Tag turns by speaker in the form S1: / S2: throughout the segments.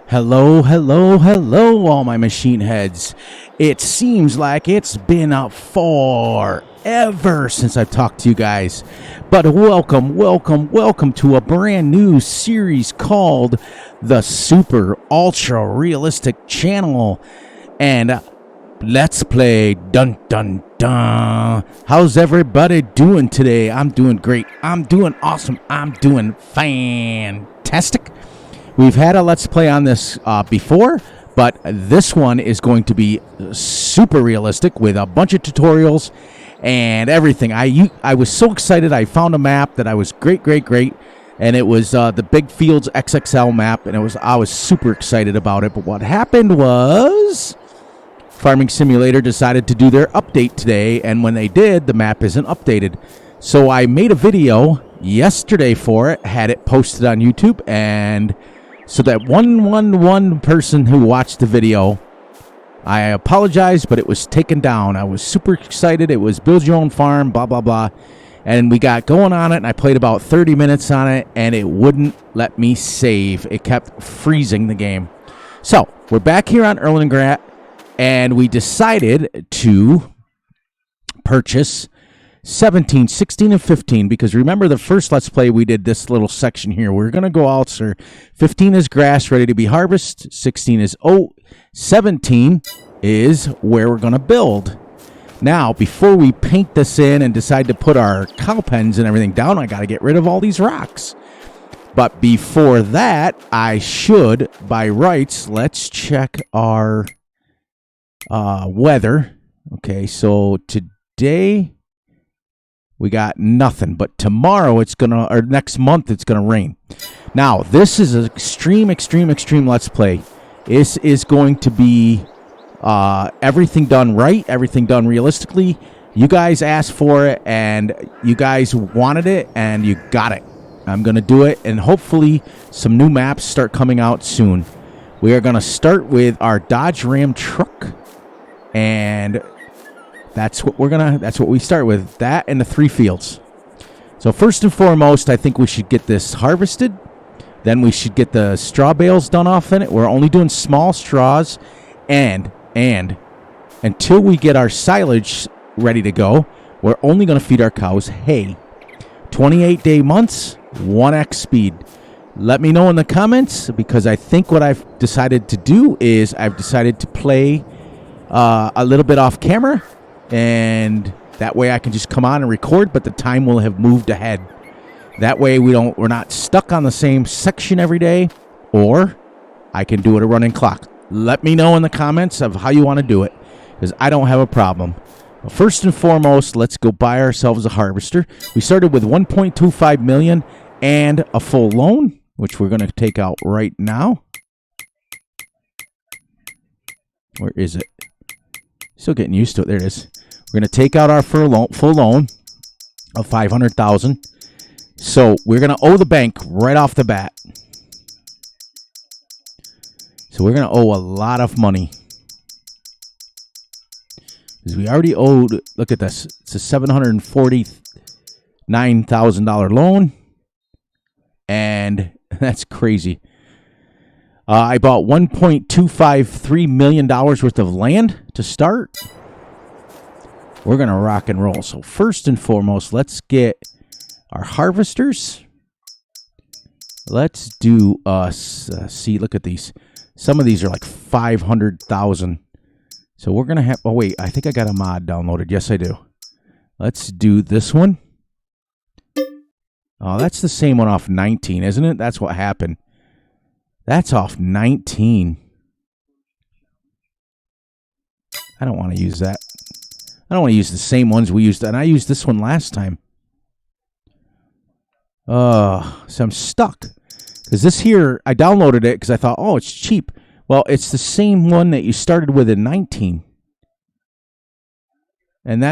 S1: Hello, hello, hello, all my machine heads. It seems like it's been up forever since I've talked to you guys. But welcome to a brand new series called the Super Ultra Realistic Channel. And let's play dun dun dun. How's everybody doing today? I'm doing great. I'm doing awesome. I'm doing fantastic. We've had a Let's Play on this before, but this one is going to be super realistic with a bunch of tutorials and everything. I was so excited. I found a map that I was great, and it was the Big Fields XXL map, and I was super excited about it. But what happened was Farming Simulator decided to do their update today, and when they did, the map isn't updated. So I made a video yesterday for it, had it posted on YouTube, and so that one person who watched the video, I apologize, but it was taken down. I was super excited. It was build your own farm, blah, blah, blah. And we got going on it, and I played about 30 minutes on it, and it wouldn't let me save. It kept freezing the game. So we're back here on Erlengrat, and we decided to purchase 17, 16, and 15, because remember the first Let's Play we did this little section here. We're going to go out, sir. 15 is grass ready to be harvested. 16 is oat. 17 is where we're going to build. Now, before we paint this in and decide to put our cow pens and everything down, I got to get rid of all these rocks. But before that, I should, by rights, let's check our weather. Okay, so today we got nothing, but tomorrow or next month it's gonna rain. Now, this is an extreme Let's Play. This is going to be everything done right, everything done realistically. You guys asked for it, and you guys wanted it, and you got it. I'm gonna do it, and hopefully some new maps start coming out soon. We are gonna start with our Dodge Ram truck, and that's what we start with. That and the 3 fields. So first and foremost, I think we should get this harvested. Then we should get the straw bales done off in it. We're only doing small straws, and until we get our silage ready to go, we're only going to feed our cows hay. 28-day months, 1x speed. Let me know in the comments, because I think what I've decided to do is I've decided to play a little bit off camera, and that way I can just come on and record, but the time will have moved ahead. That way we're not stuck on the same section every day, or I can do it a running clock. Let me know in the comments of how you want to do it, because I don't have a problem. Well, first and foremost, let's go buy ourselves a harvester. We started with 1.25 million and a full loan, which we're going to take out right now. Where is it? Still getting used to it. There it is. We're going to take out our full loan of $500,000. So we're going to owe the bank right off the bat. So we're going to owe a lot of money, because we already owed, look at this, it's a $749,000 loan, and that's crazy. I bought $1.253 million worth of land to start. We're going to rock and roll. So first and foremost, let's get our harvesters. Let's do see, look at these. Some of these are like 500,000. So we're going to have, oh wait, I think I got a mod downloaded. Yes, I do. Let's do this one. Oh, that's the same one off 19, isn't it? That's what happened. That's off 19. I don't want to use that. I don't want to use the same ones we used, and I used this one last time. So I'm stuck. Because this here, I downloaded it because I thought, oh, it's cheap. Well, it's the same one that you started with in 19. And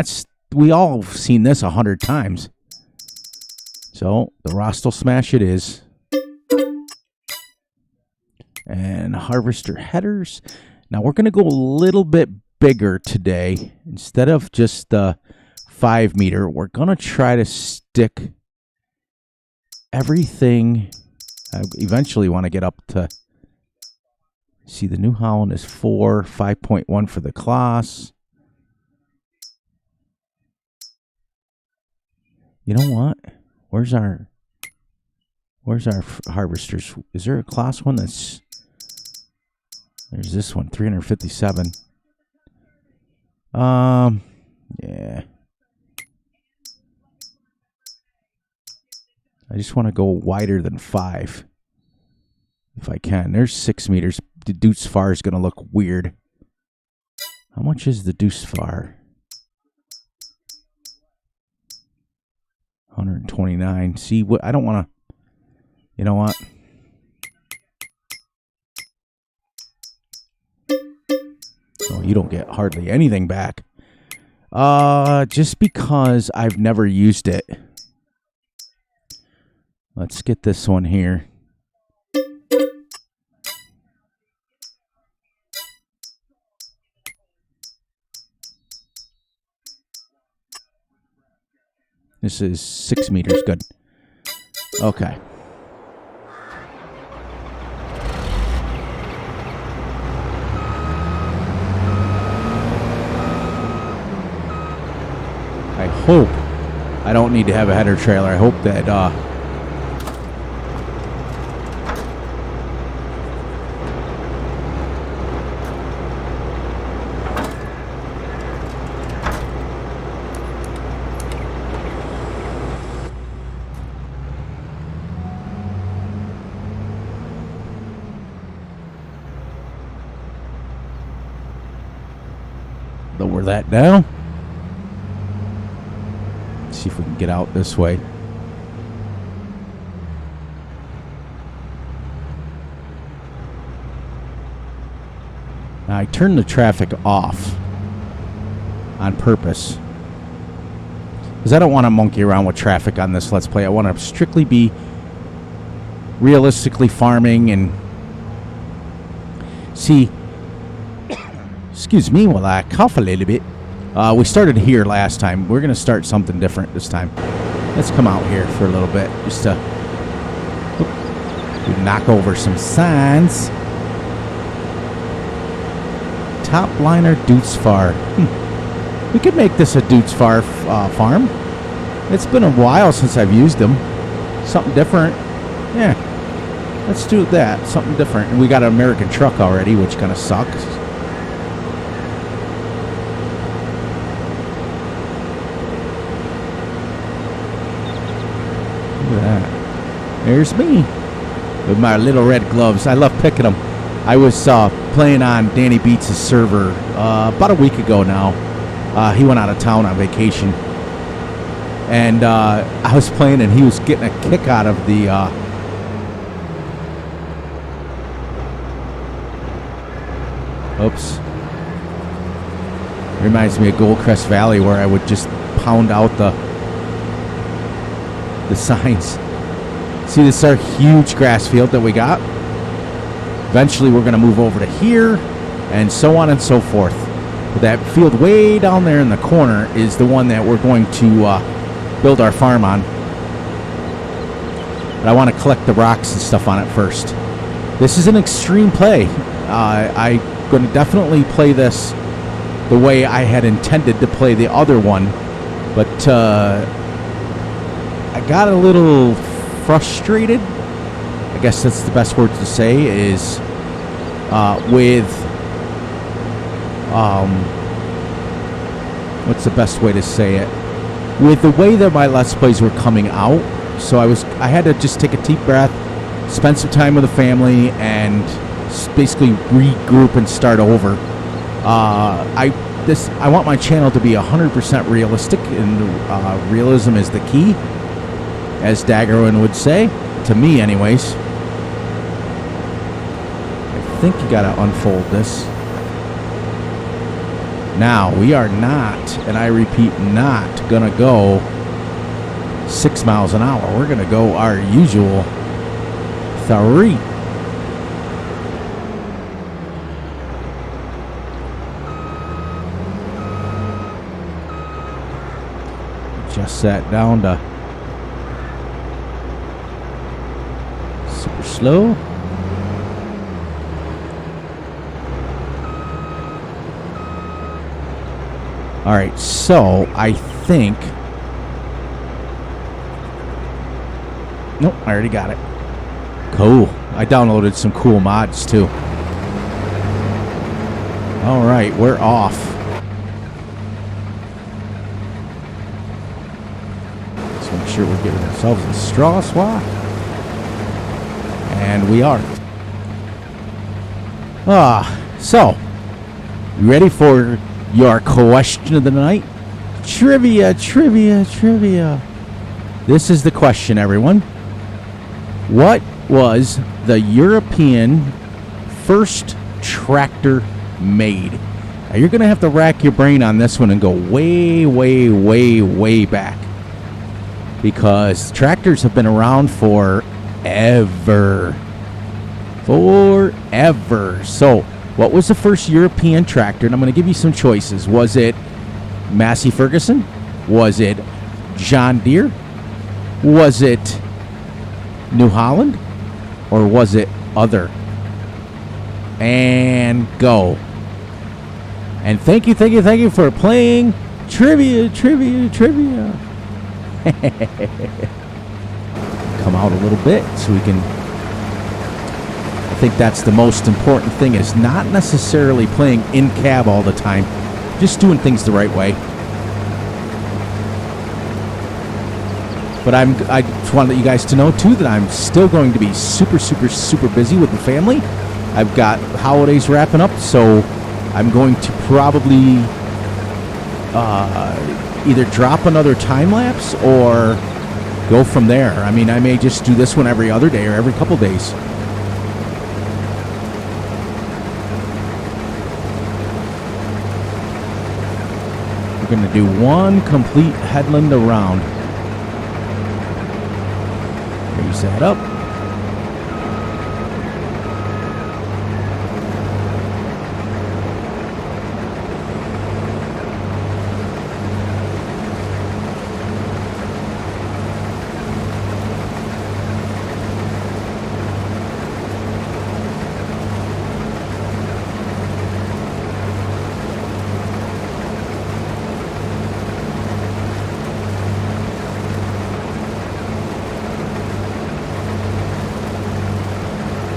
S1: we all have seen this 100 times. So, the Rostel Smash it is. And harvester headers. Now we're going to go a little bit bigger today. Instead of just the 5 meter, we're going to try to stick everything. I eventually want to get up to See, the New Holland is 4, 5.1 for the Claas. You know what? Where's our harvesters? Is there a Claas one that's... There's this one, 357. Yeah. I just want to go wider than 5. If I can. There's 6 meters. The Deuce Far is going to look weird. How much is the Deuce Far? 129. See, what I don't want to... You know what? Oh, you don't get hardly anything back. Just because I've never used it. Let's get this one here. This is 6 meters. Good. Okay. I hope I don't need to have a header trailer. I hope that lower that down. See if we can get out this way. Now I turned the traffic off on purpose because I don't want to monkey around with traffic on this Let's Play. I want to strictly be realistically farming and see. Excuse me while I cough a little bit. We started here last time. We're going to start something different this time. Let's come out here for a little bit. Just to knock over some signs. Top liner Deuce Far. We could make this a Deuce Far farm. It's been a while since I've used them. Something different. Yeah. Let's do that. Something different. And we got an American truck already, which kind of sucks. That. There's me with my little red gloves. I love picking them. I was playing on Danny Beats' server about a week ago now. He went out of town on vacation, and I was playing, and he was getting a kick out of the oops. Reminds me of Goldcrest Valley, where I would just pound out the signs. See, this is our huge grass field that we got. Eventually we're going to move over to here and so on and so forth. But that field way down there in the corner is the one that we're going to build our farm on. But I want to collect the rocks and stuff on it first. This is an extreme play. I'm going to definitely play this the way I had intended to play the other one. But I got a little frustrated, I guess that's the best word to say, is with what's the best way to say it? With the way that my Let's Plays were coming out. So I had to just take a deep breath, spend some time with the family, and basically regroup and start over. I want my channel to be 100% realistic, and realism is the key, as Daggerwin would say, to me anyways. I think you gotta unfold this. Now, we are not, and I repeat, not gonna go 6 miles an hour. We're gonna go our usual 3. Just sat down to super slow. All right, so I think... Nope, I already got it. Cool. I downloaded some cool mods, too. All right, we're off. Let's make sure we're giving ourselves a straw swap. And we are. So, you ready for your question of the night? Trivia. This is the question, everyone. What was the European first tractor made? Now, you're going to have to rack your brain on this one and go way, way, way, way back. Because tractors have been around forever. So, what was the first European tractor? And I'm going to give you some choices. Was it Massey Ferguson? Was it John Deere? Was it New Holland? Or was it other? And go. And thank you for playing Trivia. Come out a little bit so we can... I think that's the most important thing, is not necessarily playing in cab all the time, just doing things the right way. But I just want to let you guys to know too that I'm still going to be super busy with the family. I've got holidays wrapping up, so I'm going to probably either drop another time lapse or go from there. I mean, I may just do this one every other day or every couple days. We're going to do one complete headland around. Raise that up.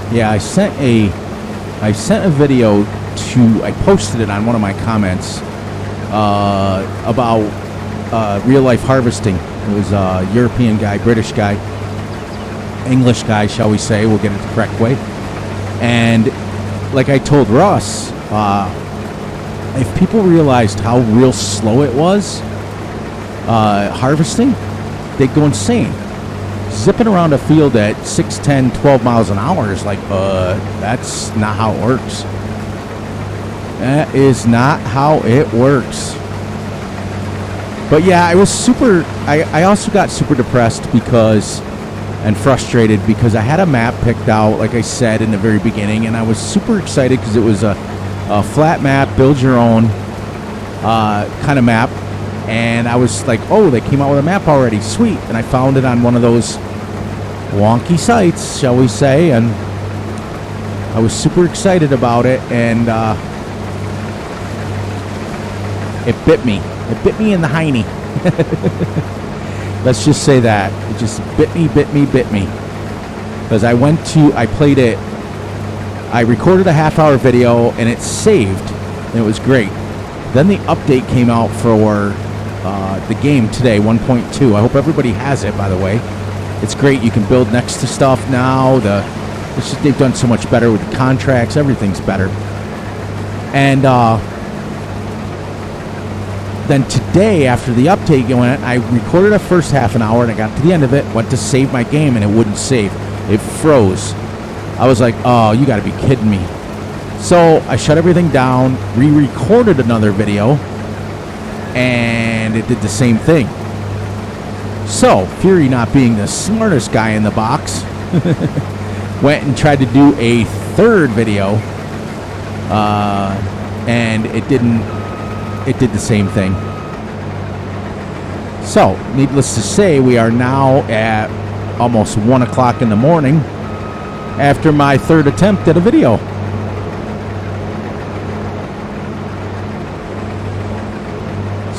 S1: Yeah, I sent a video to, I posted it on one of my comments about real life harvesting. It was a European guy, British guy, English guy, shall we say, we'll get it the correct way. And like I told Russ, if people realized how real slow it was harvesting, they'd go insane. Zipping around a field at 6, 10, 12 miles an hour is like, that's not how it works. That is not how it works. But yeah, I was I also got super depressed and frustrated because I had a map picked out, like I said in the very beginning, and I was super excited because it was a flat map, build your own kind of map. And I was like, oh, they came out with a map already, sweet. And I found it on one of those wonky sites, shall we say, and I was super excited about it, and it bit me. It bit me in the hiney. Let's just say that. It just bit me. Because I played it, I recorded a half-hour video, and it saved, and it was great. Then the update came out for the game today, 1.2. I hope everybody has it, by the way. It's great. You can build next to stuff now. They've done so much better with the contracts. Everything's better. And then today, after the update went, I recorded the first half an hour, and I got to the end of it, went to save my game, and it wouldn't save. It froze. I was like, oh, you got to be kidding me. So I shut everything down, re-recorded another video, and it did the same thing. So, Fury, not being the smartest guy in the box, went and tried to do a third video, and it did the same thing. So, needless to say, we are now at almost 1 o'clock in the morning after my third attempt at a video.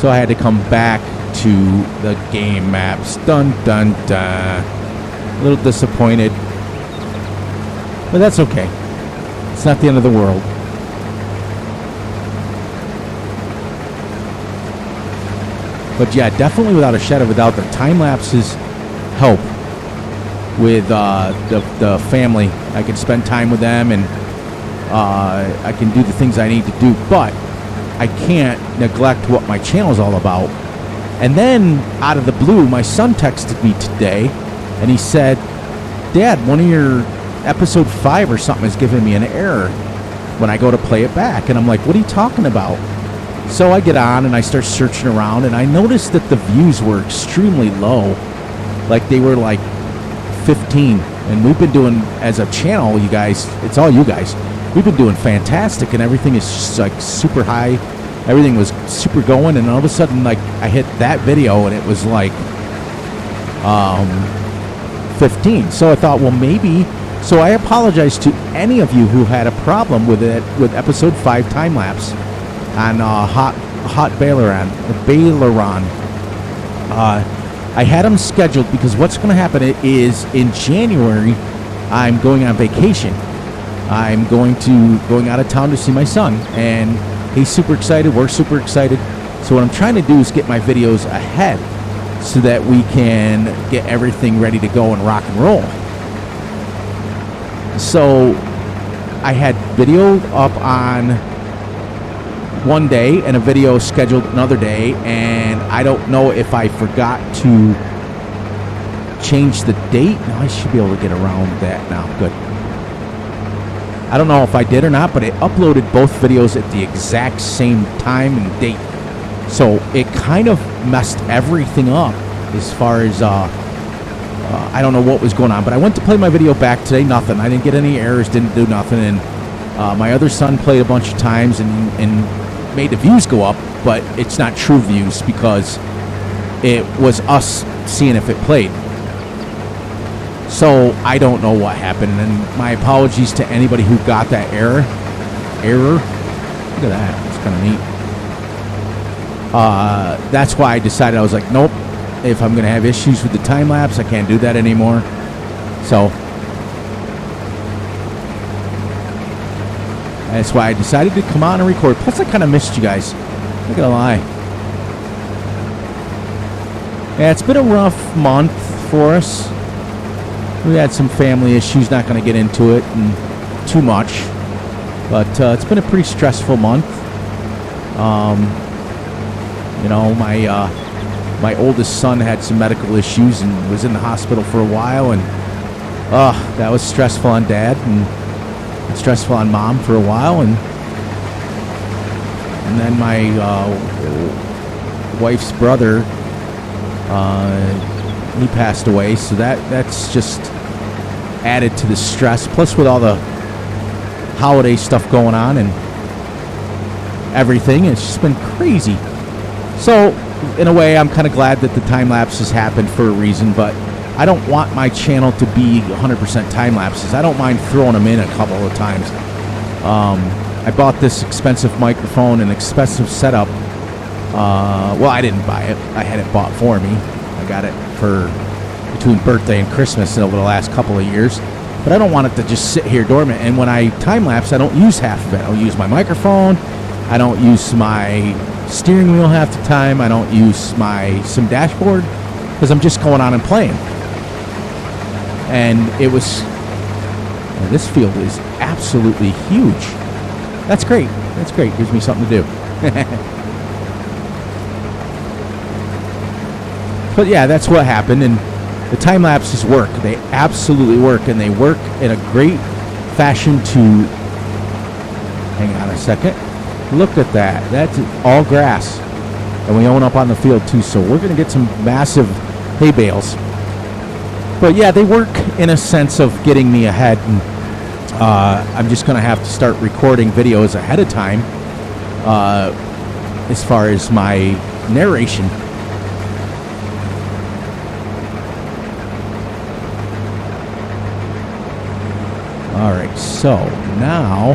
S1: So I had to come back to the game maps. Dun, dun, dun. A little disappointed. But that's okay. It's not the end of the world. But yeah, definitely without a shadow of a doubt, the time lapses help with the family. I can spend time with them, and I can do the things I need to do. But I can't neglect what my channel is all about. And then, out of the blue, my son texted me today, and he said, "Dad, one of your episode 5 or something is giving me an error when I go to play it back." And I'm like, "What are you talking about?" So I get on and I start searching around, and I noticed that the views were extremely low. Like they were like 15. And we've been doing, as a channel, you guys, it's all you guys, we've been doing fantastic, and everything is just like super high. Everything was super going, and all of a sudden, like, I hit that video and it was like 15. So I thought, well, maybe. So I apologize to any of you who had a problem with it, with episode 5 time lapse on Hot Baileron. I had them scheduled because what's going to happen is in January I'm going on vacation. I'm going out of town to see my son, and he's super excited. We're super excited. So what I'm trying to do is get my videos ahead so that we can get everything ready to go and rock and roll. So I had video up on one day and a video scheduled another day, and I don't know if I forgot to change the date. Now I should be able to get around that now. Good. I don't know if I did or not, but it uploaded both videos at the exact same time and date. So it kind of messed everything up as far as, I don't know what was going on. But I went to play my video back today, nothing. I didn't get any errors, didn't do nothing. And my other son played a bunch of times and made the views go up, but it's not true views because it was us seeing if it played. So I don't know what happened, and my apologies to anybody who got that error. Look at that. It's kind of neat. That's why I decided, I was like, nope. If I'm going to have issues with the time lapse, I can't do that anymore. So that's why I decided to come on and record. Plus, I kind of missed you guys. Not gonna lie. Yeah, it's been a rough month for us. We had some family issues, not going to get into it too much, but it's been a pretty stressful month. You know, my oldest son had some medical issues and was in the hospital for a while, and that was stressful on Dad and stressful on Mom for a while, and then my wife's brother, he passed away, so that's just added to the stress. Plus, with all the holiday stuff going on and everything, it's just been crazy. So, in a way, I'm kind of glad that the time lapses happened for a reason, but I don't want my channel to be 100% time lapses. I don't mind throwing them in a couple of times. I bought this expensive microphone and expensive setup. Well, I didn't buy it. I had it bought for me. I got it for between birthday and Christmas over the last couple of years. But I don't want it to just sit here dormant. And when I time-lapse, I don't use half of it. I don't use my microphone. I don't use my steering wheel half the time. I don't use some dashboard because I'm just going on and playing. And it was... this field is absolutely huge. That's great. That's great. Gives me something to do. But yeah, that's what happened, and the time lapses work. They absolutely work, and they work in a great fashion to... Hang on a second. Look at that. That's all grass, and we own up on the field too. So we're going to get some massive hay bales. But yeah, they work in a sense of getting me ahead, and I'm just going to have to start recording videos ahead of time as far as my narration. All right, so now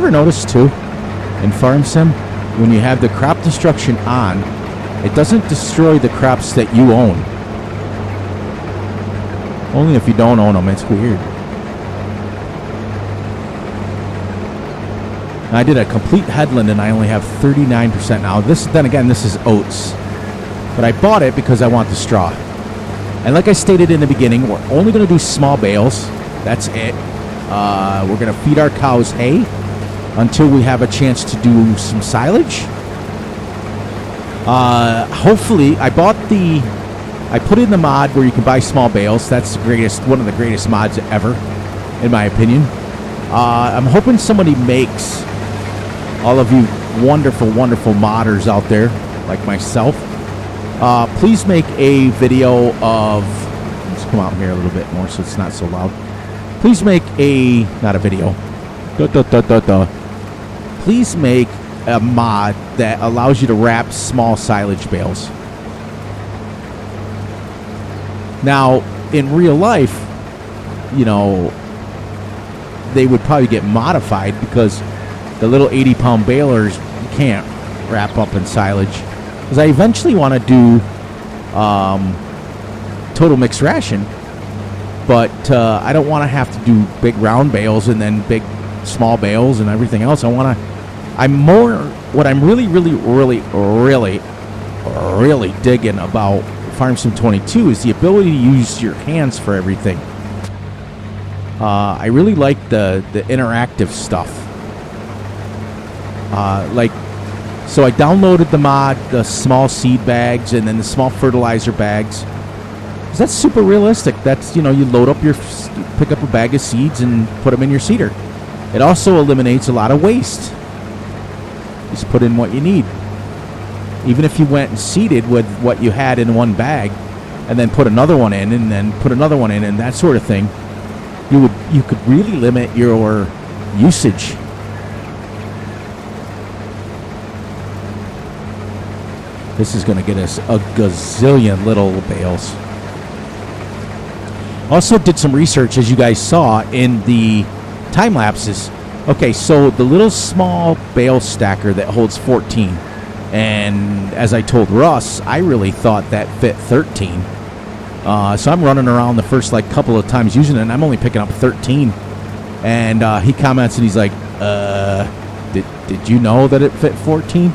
S1: ever notice too, in Farm Sim, when you have the crop destruction on, it doesn't destroy the crops that you own. Only if you don't own them. It's weird. I did a complete headland and I only have 39% now. Then again, this is oats. But I bought it because I want the straw. And like I stated in the beginning, we're only going to do small bales. That's it. We're going to feed our cows hay until we have a chance to do some silage. Hopefully, I put in the mod where you can buy small bales. That's one of the greatest mods ever, in my opinion. I'm hoping somebody makes, all of you wonderful, wonderful modders out there, like myself, please make a video of, let's come out here a little bit more so it's not so loud. Please make not a video. Please make a mod that allows you to wrap small silage bales. Now, in real life, you know, they would probably get modified because the little 80-pound balers you can't wrap up in silage. Because I eventually want to do total mixed ration, but I don't want to have to do big round bales and then big small bales and everything else. What I'm really digging about Farm Sim 22 is the ability to use your hands for everything. I really like the interactive stuff. So I downloaded the mod, the small seed bags, and then the small fertilizer bags. 'Cause that's super realistic. That's, you load up pick up a bag of seeds and put them in your seeder. It also eliminates a lot of waste. Just put in what you need. Even if you went and seeded with what you had in one bag, and then put another one in, and then put another one in, and that sort of thing, you could really limit your usage. This is going to get us a gazillion little bales. Also did some research, as you guys saw in the time lapses. Okay, so the little small bale stacker that holds 14, and as I told Russ, I really thought that fit 13. So I'm running around the first couple of times using it, and I'm only picking up 13. And he comments and he's like, did you know that it fit 14?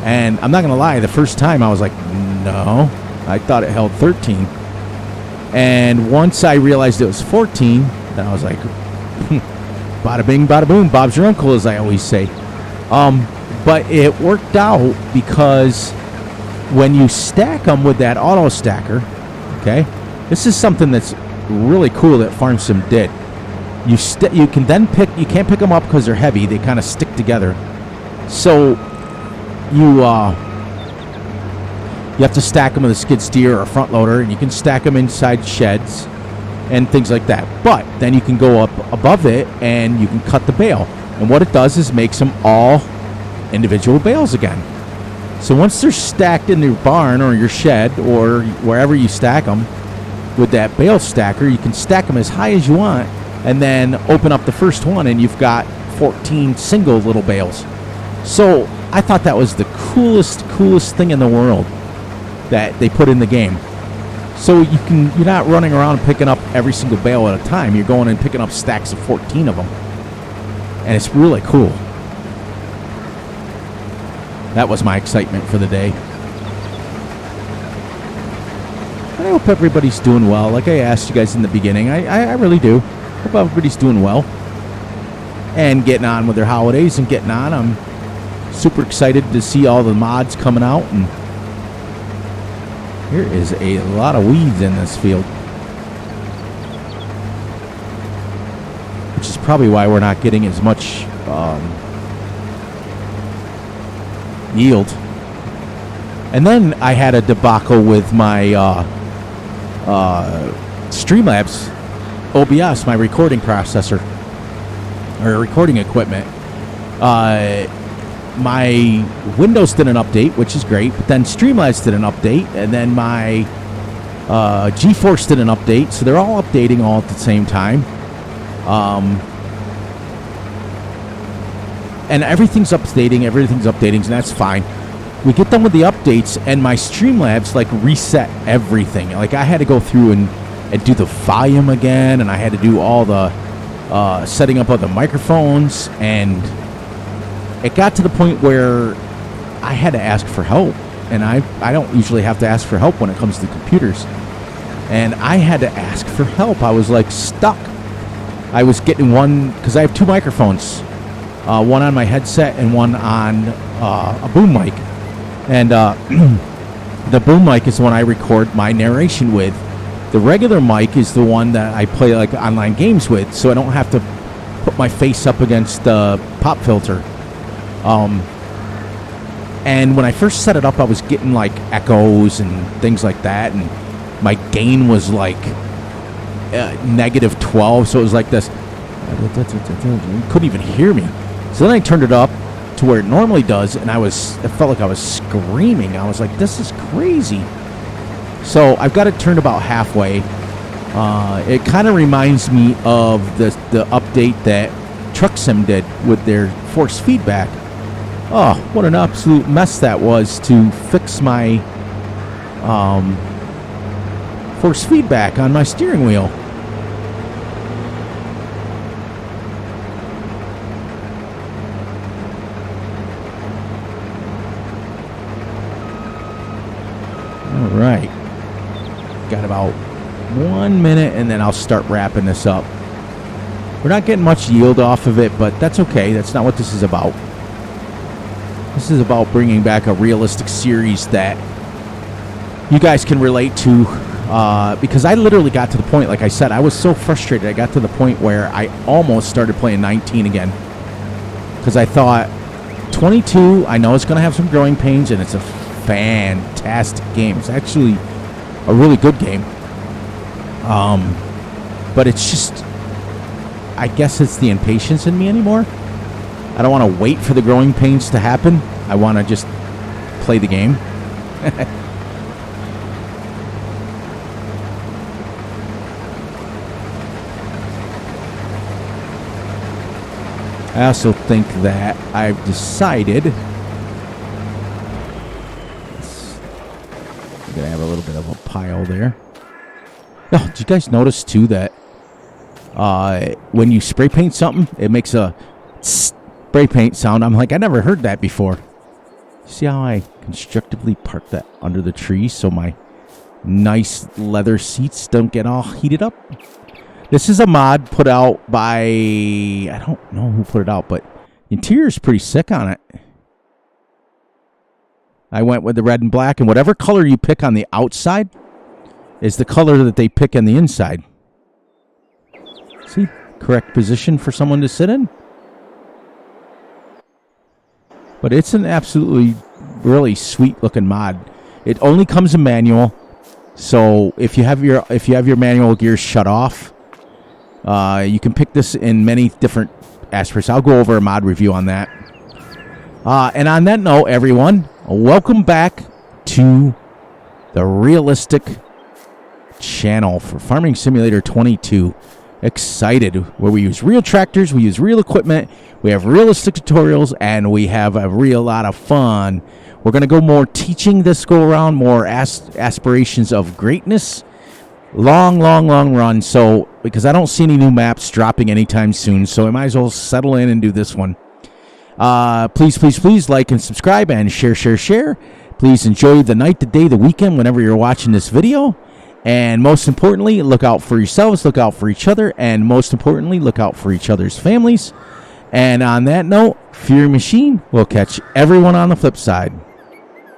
S1: And I'm not going to lie, the first time I was like, no, I thought it held 13. And once I realized it was 14, then I was like, bada bing, bada boom, Bob's your uncle, as I always say. But it worked out because when you stack them with that auto stacker, okay, this is something that's really cool that Farm Sim did. You can't pick them up because they're heavy. They kind of stick together. So you have to stack them with a skid steer or a front loader, and you can stack them inside sheds and things like that. But then you can go up above it and you can cut the bale. And what it does is makes them all individual bales again. So once they're stacked in your barn or your shed or wherever you stack them with that bale stacker, you can stack them as high as you want and then open up the first one and you've got 14 single little bales. So I thought that was the coolest thing in the world that they put in the game. So you're not running around picking up every single bale at a time. You're going and picking up stacks of 14 of them. And it's really cool. That was my excitement for the day. I hope everybody's doing well. Like I asked you guys in the beginning, I really do. Hope everybody's doing well. And getting on with their holidays and getting on. I'm super excited to see all the mods coming out. And there is a lot of weeds in this field. Which is probably why we're not getting as much yield. And then I had a debacle with my Streamlabs OBS, my recording processor or recording equipment. My Windows did an update, which is great, but then Streamlabs did an update, and then my GeForce did an update, so they're all updating all at the same time. and everything's updating, and that's fine. We get done with the updates, and my Streamlabs like reset everything. Like I had to go through and do the volume again, and I had to do all the setting up of the microphones, and it got to the point where I had to ask for help, and I don't usually have to ask for help when it comes to computers, and I had to ask for help. I was like stuck. I was getting one, because I have two microphones, one on my headset and one on a boom mic. And the boom mic is the one I record my narration with. The regular mic is the one that I play like online games with, so I don't have to put my face up against the pop filter. And when I first set it up, I was getting like echoes and things like that, and my gain was like -12, so it was like this. You couldn't even hear me. So then I turned it up to where it normally does, and it felt like I was screaming. I was like, this is crazy. So I've got it turned about halfway. It kind of reminds me of the update that Truck Sim did with their force feedback. Oh, what an absolute mess that was to fix my force feedback on my steering wheel. All right. Got about 1 minute, and then I'll start wrapping this up. We're not getting much yield off of it, but that's okay. That's not what this is about. This is about bringing back a realistic series that you guys can relate to, because I literally got to the point, like I said, I was so frustrated. I got to the point where I almost started playing 19 again, because I thought 22, I know it's going to have some growing pains, and it's a fantastic game. It's actually a really good game. But it's just, I guess it's the impatience in me anymore. I don't want to wait for the growing pains to happen. I want to just play the game. I also think that I've decided I'm going to have a little bit of a pile there. Oh, did you guys notice too that when you spray paint something, it makes a spray paint sound? I'm like, I never heard that before. See how I constructively park that under the tree so my nice leather seats don't get all heated up? This is a mod put out by, I don't know who put it out, but the interior is pretty sick on it. I went with the red and black, and whatever color you pick on the outside is the color that they pick on the inside. See? Correct position for someone to sit in. But it's an absolutely really sweet looking mod. It only comes in manual, so if you have your manual gears shut off, you can pick this in many different aspects. I'll go over a mod review on that. And on that note, everyone, welcome back to the Realistic channel for Farming Simulator 22. Excited, where we use real tractors, we use real equipment, we have realistic tutorials, and we have a real lot of fun. We're going to go more teaching this go around, more aspirations of greatness. Long run, so because I don't see any new maps dropping anytime soon, so I might as well settle in and do this one. Please like and subscribe and share. Please enjoy the night, the day, the weekend, whenever you're watching this video. And most importantly, look out for yourselves, look out for each other, and most importantly, look out for each other's families. And on that note, Fury Machine will catch everyone on the flip side.